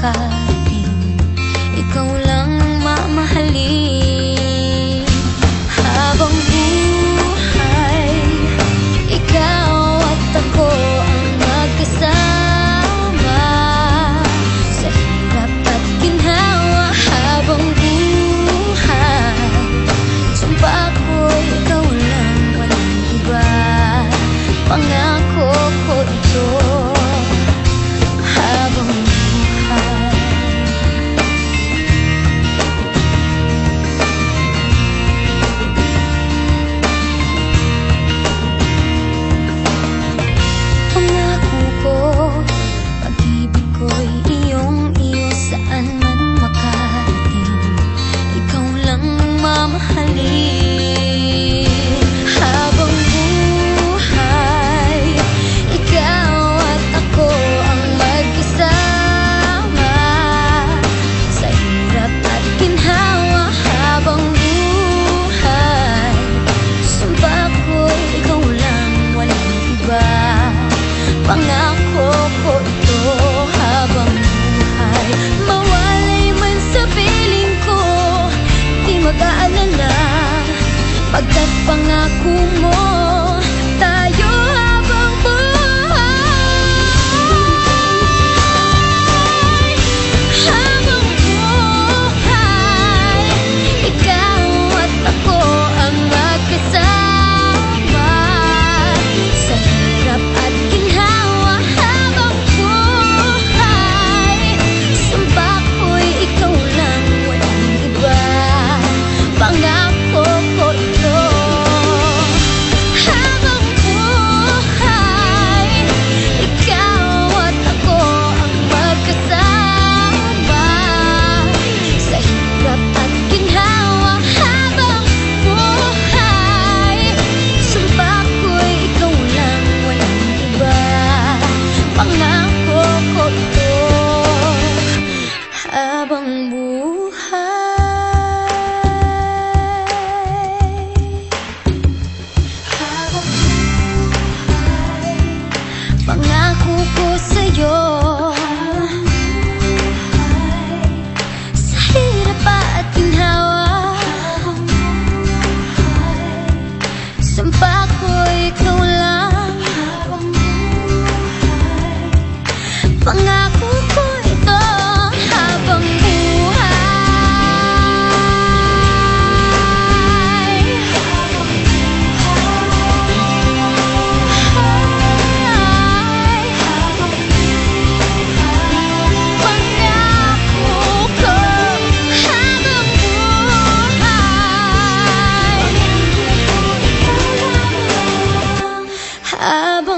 makarating, ikaw lang ang mamahalin. Habang buhay, ikaw at ako ang magkasama sa hirap at ginhawa. Habang buhay, sumpa ko'y ikaw lang, walang iba. Pangako ko ito. Habang buhay, pangako ko, pag-ibig ko'y iyong-iyo saan man makarating, ikaw lang ang mamahalin. Habang buhay, ikaw at ako ang magkasama sa hirap at ginhawa. Habang buhay, sumpa ko'y ikaw lang, walang iba. Pangako ko ito. Habang buhay, mawalay man sa piling ko, di mag-aalala, pagkat pangako mo tayo. Habang buhay, habang buhay, ikaw at ako ang magkasama sa hirap at ginhawa. Habang buhay, sumpa ko'y ikaw lang, walang iba. Pangako ko ito. Habang buhay, ikaw at ako ang magkasama sa hirap at ginhawa. Habang buhay, sumpa ko'y ikaw lang, walang iba. Pangako ko ito. Habang buhay, habang buhay, pangako ko sa'yo, sa hirap at ginhawa. Sumpa ko'y ikaw lang, pangako ko ito. Habang buhay, pangako ko. Habang buhay, habang